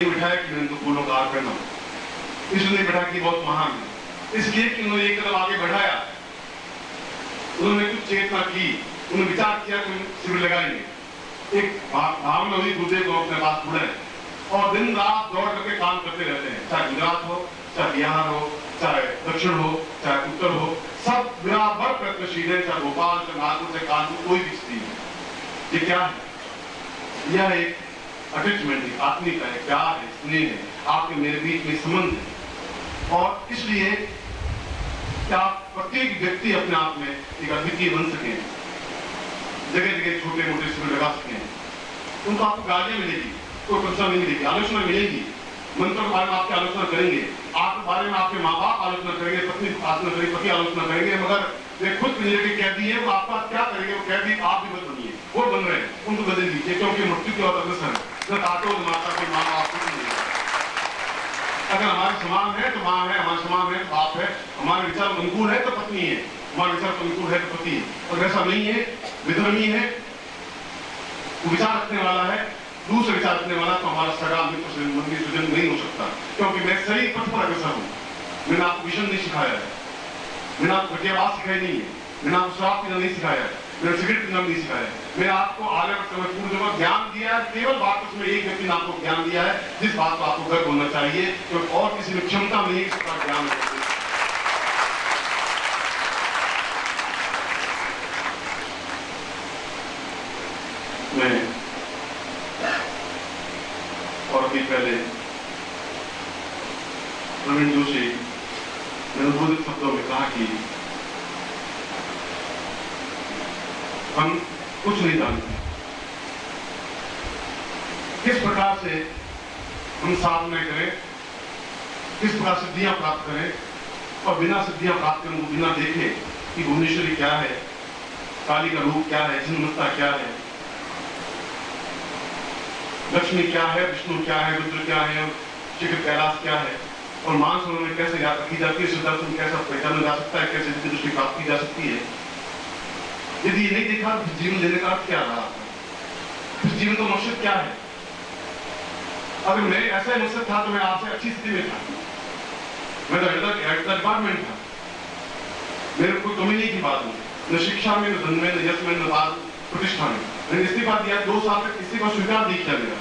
बिठाया कि मैं इनको फूलों का हार पहनाऊं, इसलिए बिठा कि बहुत महान है, इसलिए कि उन्होंने एक कदम आगे बढ़ाया, उन्होंने कुछ चेतना की, उन्होंने विचार किया कि शिविर लगाएंगे। एक भावना हुई गुरुदेव को अपने पास बुलाए और दिन रात दौड़ करके काम करते रहते हैं, चाहे गुजरात हो, चाहे बिहार हो, चाहे दक्षिण हो, चाहे उत्तर हो, सब बराबर प्रयत्नशील है, चाहे भोपाल, चाहे नागपुर, चाहे कानपुर, कोई भी स्थिति है। ये क्या है? यह एक अटैचमेंट है, आत्मीयता है, प्यार है, स्नेह है, आपके मेरे बीच में संबंध है। और इसलिए क्या प्रत्येक व्यक्ति अपने आप में एक अद्वितीय बन सके, जगह जगह छोटे मोटे शिविर लगा सके, उनको आपको गालियां मिलेगी, कोई प्रशंसा नहीं मिलेगी, आलोचना मिलेगी, मंत्र के बारे में आपकी आलोचना करेंगे, आपके बारे में आपके माँ बाप आलोचना करेंगे, पत्नी आलोचना करेंगे, पति आलोचना करेंगे, मगर वे खुद के कैदी है, वो आपका क्या करेंगे? वो कैदी आप भी मत बनिए, वो बन रहे हैं, उनको बदल लीजिए, क्योंकि मृत्यु की ओर अग्रसर है। माता के माँ बाप को नहीं, अगर हमारे समान है तो माँ है, हमारे समान है तो बाप है, हमारे विचार अनुकूल है तो पत्नी है, हमारे विचार अनुकूल है तो पति है। और ऐसा नहीं है, विधर्मी है, विचार रखने वाला है, दूसरे विचार रखने वाला, तो हमारा सगा मित्र संबंधी सृजन नहीं हो सकता, क्योंकि मैं सही पथ पर अग्रसर हूँ। मैंने आपको विषम नहीं सिखाया है, मैंने आपको घटियाबाज सिखाई नहीं है, मैंने आपको शराब पीना नहीं सिखाया है, मैंने सिगरेट पीना नहीं सिखाया है, मैंने आपको आगे पूर्ण ज्ञान दिया है। केवल बात उसमें एक व्यक्ति ने आपको ज्ञान दिया है, जिस बात को आपको गर्व होना चाहिए, क्योंकि और किसी में क्षमता नहीं है इसका ज्ञान। मैं और अभी पहले प्रवीण जोशी ने उद्बोधित शब्दों में कहा कि हम कुछ नहीं जानते, किस प्रकार से हम साधना करें, किस प्रकार सिद्धियां प्राप्त करें, और बिना सिद्धियां प्राप्त करें, बिना देखे कि भुवनेश्वरी क्या है, काली का रूप क्या है, छिन्नमस्ता क्या है, लक्ष्मी क्या है, विष्णु क्या है, रुद्र क्या है, शिखर कैलाश क्या है, और मान सरोवर में कैसे यात्रा की जाती है, सिद्धार्थ कैसा पहचाना जा सकता है, कैसे दृष्टि प्राप्त की जा सकती है। यदि ये नहीं देखा तो जीवन लेने का अर्थ क्या रहा? फिर जीवन का मकसद क्या है? अगर मैं ऐसा मकसद था तो मैं आपसे अच्छी स्थिति में था, मैं तो डिपार्टमेंट था, मेरे कोई कमी नहीं थी बात में, न शिक्षा में, न धन में, न यश में, न बात प्रतिष्ठा में। मैंने इस्तीफा दिया, 2 साल तक इस्तीफा स्वीकार नहीं किया मेरा।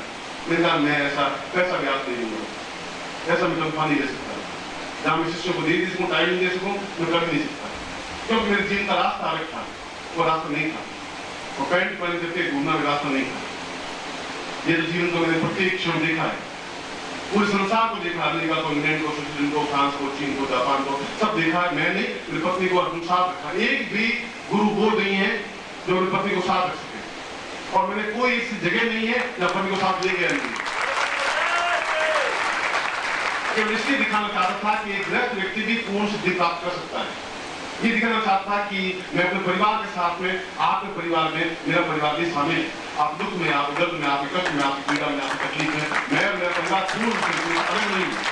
मैंने कहा मैं ऐसा पैसा ब्याज नहीं दूंगा, ऐसा मैं तनख्वाह नहीं दे सकता, जहां मैं शिष्यों को दे सकूं, टाइम नहीं दे सकूं, मैं कर नहीं सकता, क्योंकि मेरे जीवन का रास्ता अलग था, वो रास्ता नहीं था, वो पैंट पहन करके घूमना भी रास्ता नहीं था। ये तो जीवन को मैंने प्रत्येक क्षण देखा है, पूरे संसार को देखा, अमेरिका को, इंग्लैंड को, स्विट्जरलैंड को, फ्रांस को, चीन को, जापान को, सब देखा है मैंने। मेरी पत्नी को अपने साथ रखा, एक भी गुरु वो नहीं है जो मेरी पत्नी को साथ रख सके, और मैंने कोई ऐसी जगह नहीं है जहां पत्नी को साथ ले गया नहीं। इसलिए दिखाना चाहता था कि एक गृहस्थ व्यक्ति भी पूर्ण सिद्धि प्राप्त कर सकता है। ये दिखाना चाहता था कि मैं अपने परिवार के साथ में, आपके परिवार में, मेरा परिवार भी शामिल है। आप दुख में, आप दर्द में, आपके कष्ट में, आपकी पीड़ा में, आपकी तकलीफ में, मैं और मेरा परिवार पूर्ण अलग नहीं है।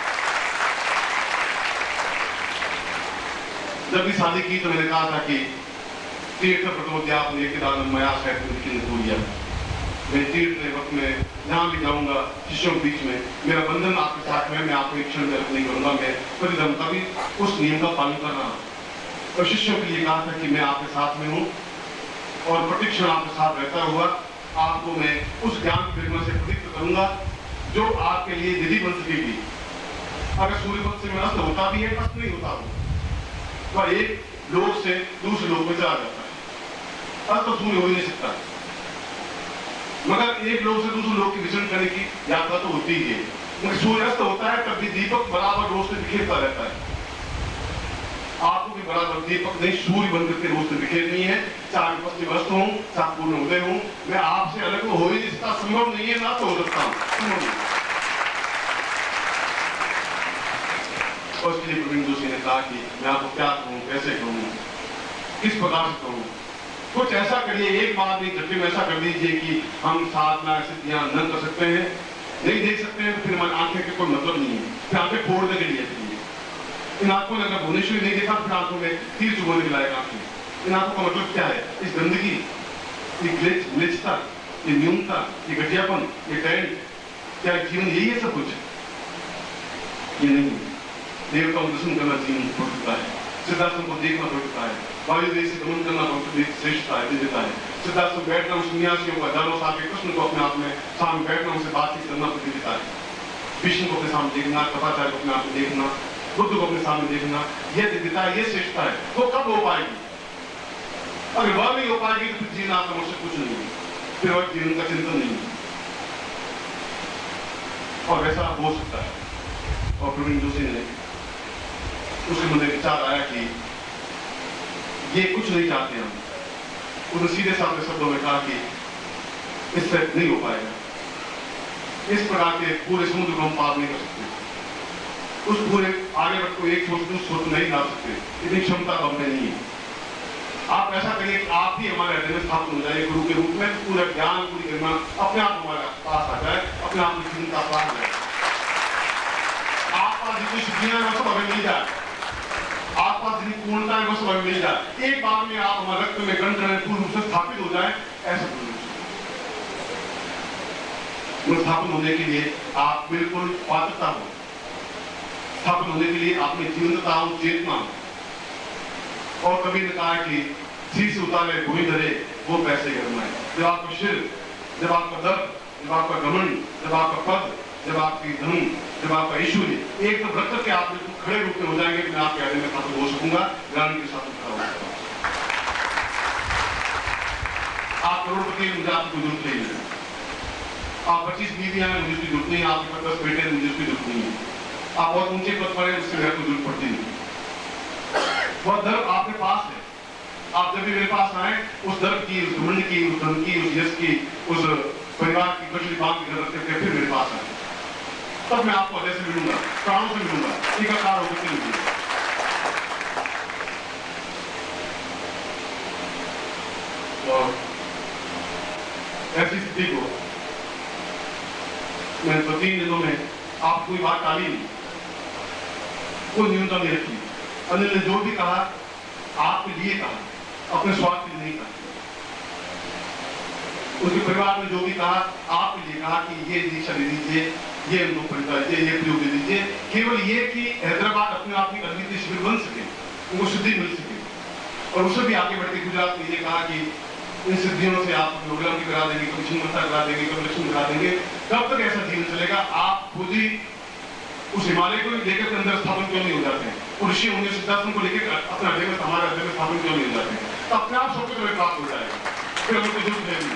जब भी शादी की तो मैंने कहा था कि तीर्थ प्रतोद्याप मया मैं तीर्थ वक्त में जहां भी जाऊंगा शिष्यों के बीच में मेरा बंधन आपके साथ में, मैं आपको एक क्षण में नहीं करूंगा, मैं प्रतिधर्म का भी उस नियम का पालन कर रहा हूं। और शिष्यों के लिए कहा था कि मैं आपके साथ में हूं और प्रतिक्षण आपके साथ रहता हुआ आपको मैं उस ज्ञान की गरिमा से प्रतिष्ठित करूंगा जो आपके लिए विधि बन सकेगी। अगर सूर्य पथ से में अस्त होता भी है, अस्त नहीं होता तो एक लोक से दूसरे लोक में चला जाता है, अस्त तो सूर्य हो ही नहीं सकता, मगर एक लोक से दूसरे लोक की विचरण करने की यात्रा तो होती ही है। सूर्य अस्त होता है तब भी दीपक बराबर रोशनी बिखेरता रहता है, आपको भी बराबर दीपक नहीं सूर्य बनकर के रोशनी बिखेरनी है, चाहे पश्चिम अस्त हूं, चाहे पूर्ण उदय हूं, मैं आपसे अलग हो ही नहीं सकता, संभव नहीं है, ना तो हो सकता हूं। और इसके लिए प्रवीण जोशी ने कहा कि मैं आपको क्या कहूं, कैसे कहूं, किस प्रकार से कहूं, कुछ ऐसा करिए, एक बार नहीं घंटे में ऐसा कर दीजिए कि हम साधना सिद्धियां न कर सकते हैं, नहीं देख सकते हैं, तो फिर हमारी आंखें के कोई मतलब नहीं है, फिर आंखें फोड़ने के लिए चाहिए। इन आंखों ने अगर भुवनेश्वरी नहीं देखा, फिर आंखों में तीर चुभने के लायक आंखें। इन आंखों का मतलब क्या है? इस गंदगी, ये ग्लिचता, ये न्यूनता, ये घटियापन, ये टैलेंट, क्या जीवन यही है सब कुछ? ये नहीं। देवताओं को दर्शन करना जीवन पवित्रता है, सिद्धार्थों को देखना पवित्रता है, वायुदेव से गमन करना श्रेष्ठता है, दिव्यता है। सिद्धार्थ को बैठना, उस सन्यासियों को हजारों साल के कृष्ण को अपने आप में सामने बैठना, उनसे बातचीत करना दिव्यता है। विष्णु को अपने सामने देखना, कृपाचार्य को अपने आप में देखना, बुद्ध को अपने सामने देखना, यह दिव्यता है, यह श्रेष्ठता है। वो कब हो पाएगी? अगर वह नहीं हो पाएगी तो फिर जीवन आपका मुझसे कुछ नहीं है, फिर वह जीवन का चिंतन नहीं है। और वैसा हो सकता है। और प्रवीण जोशी ने उसके मन में विचार आया कि ये कुछ नहीं चाहते हम। उन्होंने सीधे साधे शब्दों में कहा कि इससे नहीं हो पाएगा, इस प्रकार के पूरे समुद्र को हम पार नहीं कर सकते, उस पूरे आगे बढ़ को एक छोर दूसरे छोर नहीं ला सकते, इतनी क्षमता तो हमें नहीं है। आप ऐसा करिए कि आप ही हमारे हृदय में स्थापित हो जाए गुरु के रूप में, पूरा ज्ञान पूरी गरिमा अपने आप हमारे पास आ जाए, अपने आप में चिंता प्राप्त हो जाए। आप पास जितनी सिद्धियां हैं वो सब हमें मिल जाए, आप पास जितनी पूर्णता है वो सब हमें मिल जाए। एक बार में आप हमारे रक्त में गण गण पूर्ण रूप से स्थापित हो जाए, ऐसा स्थापित होने के लिए आप बिल्कुल पात्रता हो, स्थापित होने के लिए आपने जीवनता हो, चेतना हो। और कभी ने कहा कि शीश उतारे भूमि धरे वो पैसे करना है। जब आपका सिर, जब आपका दर्द, जब आपका घमंड, जब आपका पद, जब आपकी धन, जब आपका ऐश्वर्य एक तो रख करके आप बिल्कुल खड़े रूप में हो जाएंगे कि मैं आपके आगे में स्थापित हो सकूंगा, ज्ञान के साथ खड़ा हो सकूंगा। आप करोड़पति, मुझे आपकी जरूरत नहीं है। आप 25 बीवियां हैं, मुझे उसकी जरूरत नहीं है। आपके 10 बेटे हैं, मुझे उसकी जरूरत नहीं है। आप बहुत ऊंचे पद पर हैं, उससे मेरे को जरूरत पड़ती नहीं। वह दर्द आपके पास है। आप जब भी मेरे पास आए, उस दर्द की, उस घमंड की, उस धन की, उस यश की, उस परिवार की कचरी बात की जरूरत करके फिर मेरे पास आए, तब मैं आपको हृदय से मिलूंगा, प्राणों से मिलूंगा, एकाकार होकर के मिलूंगा। और ऐसी स्थिति को मैंने 2-3 दिनों में आप कोई बात टाली नहीं, कोई न्यूनता नहीं रखी। अनिल ने जो भी कहा आपके लिए कहा, अपने स्वार्थ के लिए नहीं कहा। उसके परिवार ने जो भी कहा आपके लिए कहा कि ये दीक्षा दे दीजिए, ये उनको परिचय दीजिए, ये प्रयोग दे दीजिए, केवल ये कि हैदराबाद अपने आप में अद्वितीय शिविर बन सके, उनको सिद्धि मिल सके। और उससे भी आगे बढ़ के गुजरात में ये कहा कि इन सिद्धियों से आप प्रोग्राम भी करा देंगे, कभी छिन्नता करा देंगे, कभी लक्ष्मी करा देंगे। कब तक ऐसा जीवन चलेगा? आप खुद ही उस हिमालय को लेकर अंदर स्थापन क्यों नहीं हो जाते हैं? ऋषि होंगे सिद्धार्थों को लेकर अपने हृदय में, हमारे हृदय में स्थापन क्यों नहीं हो जाते हैं? तो अपने आप सब कुछ प्राप्त हो जाएगा, फिर हमें कोई दुख नहीं।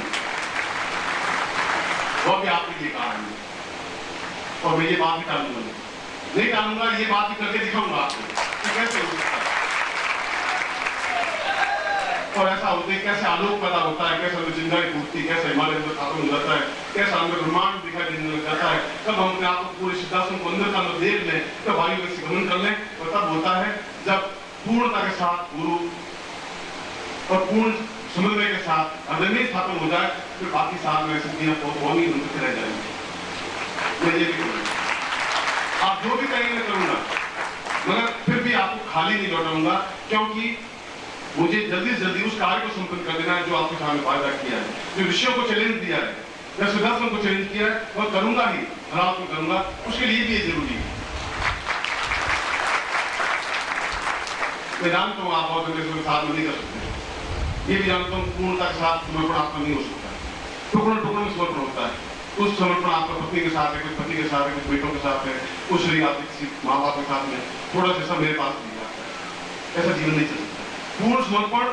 वो भी आपके लिए कहा है। और मैं ये बात भी टालूंगा नहीं टालूंगा, ये बात भी करके दिखाऊंगा आपको कि कैसे हो सकता है। और ऐसा होते हैं, कैसे आलोक पैदा होता है, कैसे हमें जिंदगी टूटती, कैसे हिमालय में स्थापन हो जाता है, कैसा हमें ब्रह्मांड दिखाई देने लग जाता है। तब हम अपने आप को पूरे सिद्धांतों को अंदर का अंदर देख लें, तब वायु में गमन कर लें। और तब होता है जब पूर्णता के साथ गुरु और पूर्ण समन्वय के साथ हृदय में स्थापन हो जाए, फिर बाकी साल में सिद्धियां होंगी, उनसे रह जाएंगे। मैं ये भी करूंगा, आप जो भी कहेंगे मैं करूंगा, मगर फिर भी आपको खाली नहीं लौटाऊंगा, क्योंकि मुझे जल्दी से जल्दी उस कार्य को संपन्न कर देना है जो आपके सामने वायदा किया है, जो ऋषियों को चैलेंज दिया है, या सिद्धार्थों को चैलेंज किया है, वह करूंगा ही, हालात में करूंगा। उसके लिए भी ये जरूरी है। मैं जानता हूं आप बहुत अंग्रेजों के साथ में नहीं कर सकते, ये भी जानता हूं पूर्णता के साथ समर्पण आपका नहीं हो सकता, टुकड़ों टुकड़ों में समर्पण होता है। कुछ समर्पण आपका पत्नी के साथ है, कुछ पति के साथ है, कुछ बेटों के साथ है, कुछ शरीर आपके किसी माँ बाप के साथ में, थोड़ा सा मेरे पास नहीं आता है। ऐसा जीवन नहीं चल सकता। पूर्ण समर्पण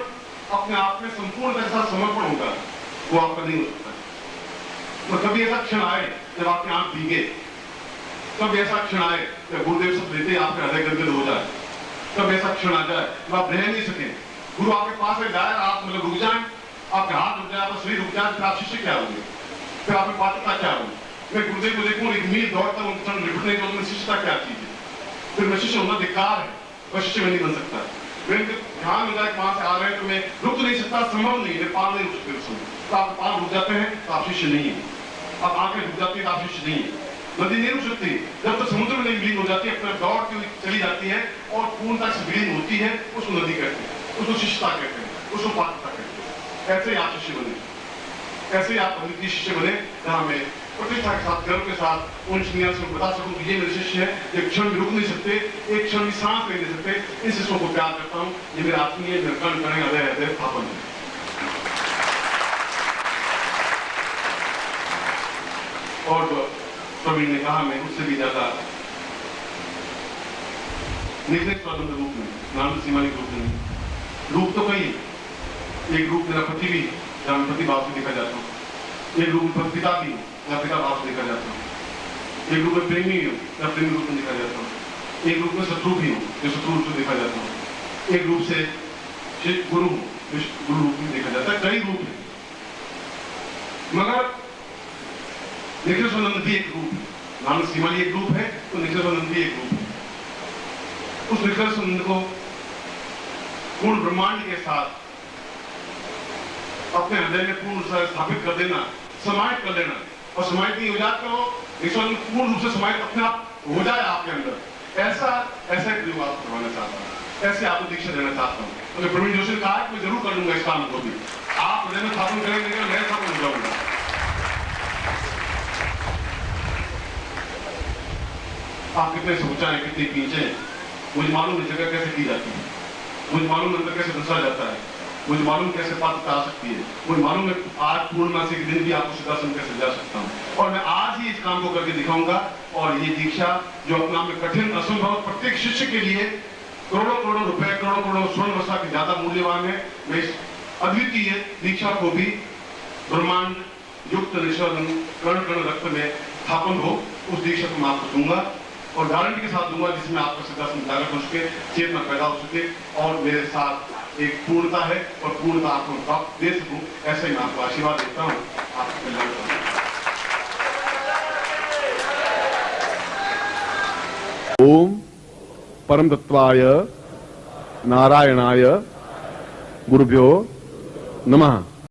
अपने आप में संपूर्ण के साथ समर्पण होगा, वो आपका नहीं हो सकता। तो कभी ऐसा क्षण आए जब आपके आंख भीगे, कब ऐसा क्षण आए जब गुरुदेव सब लेते आपके हृदय गदगद हो जाए, कब ऐसा क्षण आ जाए जब आप रह नहीं सके, गुरु आपके पास में जाए, आप मतलब रुक जाए, आपके हाथ रुक जाए, आपका शरीर रुक जाए, फिर आप शिष्य क्या होंगे? फिर आपकी पात्रता क्या होगी? मैं गुरुदेव को देखूं, एक मील दौड़ता हूँ, निपटने के बाद शिष्यता क्या चीज है? फिर मैं शिष्य होना धिक्कार है, वह शिष्य में नहीं बन सकता। ध्यान हो जाए वहां से आ रहे हैं तो मैं रुक नहीं सकता, संभव नहीं है, पार नहीं रुक सकते उस समय। तो आप पार रुक जाते हैं तो आप शिष्य नहीं है, आप आंखें रुक जाती है तो आप शिष्य नहीं है। नदी नहीं रुक सकती जब तक समुद्र में नहीं विलीन हो जाती है, अपने दौड़ती हुई चली जाती है और पूर्णता से विलीन होती है, उसको नदी कहते हैं, उसको शिष्यता कहते हैं, उसको पात्रता कहते हैं। ऐसे ही आप शिष्य बने, ऐसे ही आप अद्वितीय शिष्य बने, जहां में प्रतिष्ठा के साथ, गर्व के साथ उन सन्यासियों को बता सकूं कि ये मेरे शिष्य है, एक क्षण भी रुक नहीं सकते, एक क्षण भी सांस ले नहीं सकते। इन शिष्यों को प्यार करता हूं, ये मेरे आत्मीय, मेरे कण कण हृदय हृदय स्थापन है। और जो प्रवीण ने कहा, मैं उससे भी ज्यादा निखिल स्वतंत्र रूप में, नाम सीमानिक रूप में, रूप तो कई, एक रूप मेरा पति भी, जहां मैं पति भाव से देखा जाता हूँ, एक रूप में पिता भी हूँ, जहां पिता भाव से देखा जाता हूँ, एक रूप में प्रेमी हूँ, जहां प्रेमी रूप में देखा जाता हूँ, एक रूप में शत्रु भी हूँ, जो शत्रु रूप से देखा जाता हूँ, एक रूप से गुरु हूँ, गुरु रूप में देखा जाता है। कई रूप है, मगर निखिल स्वानंद भी एक रूप है। नाम सीमाली एक रूप है, तो निखिल स्वानंद भी एक रूप है। उस निखिल स्वानंद को पूर्ण ब्रह्मांड के साथ अपने हृदय में पूर्ण रूप से स्थापित कर देना, समाहित कर देना, और समाहित नहीं हो जाता हो, ईश्वर पूर्ण रूप से समाहित अपने आप हो जाए आपके अंदर, ऐसा एक प्रयोग आप करवाना चाहता हूँ, ऐसे आपको दीक्षा देना चाहता हूँ। तो प्रवीण जोशी ने कहा कि मैं जरूर कर लूंगा इस काम को भी। आप हृदय में स्थापन करेंगे, मैं स्थापन हो जाऊंगा। आप कितने सोचा है, कितने पीछे, मुझे मालूम है जगह कैसे की जाती है, मुझे मालूम अंदर कैसे दसा जाता है, मुझे मालूम कैसे पात्रता आ सकती है, मुझे मालूम है आज पूर्णमासी के दिन भी आपको सिद्धासन कैसे जा सकता हूँ, और मैं आज ही इस काम को करके दिखाऊंगा। और ये दीक्षा जो अपने आप में कठिन, असंभव, प्रत्येक शिष्य के लिए करोड़ों करोड़ों रुपए, करोड़ों करोड़ों स्वर्ण वस्त्र की ज्यादा मूल्यवान है। मैं इस अद्वितीय दीक्षा को भी ब्रह्मांड युक्त निश्चलन कण कण रक्त में स्थापन हो, उस दीक्षा को मैं आपको दूंगा और गारंटी के साथ दूंगा, जिसमें आपका सिद्धासन जागृत हो सके, चेतना पैदा हो सके, और मेरे साथ एक पूर्णता है और पूर्णता आपको प्राप्त दे सकूं, ऐसे ही मैं आपको आशीर्वाद देता हूं। आपको कल्याण करूं। ओम परम तत्वाय नारायणाय गुरुभ्यो नमः।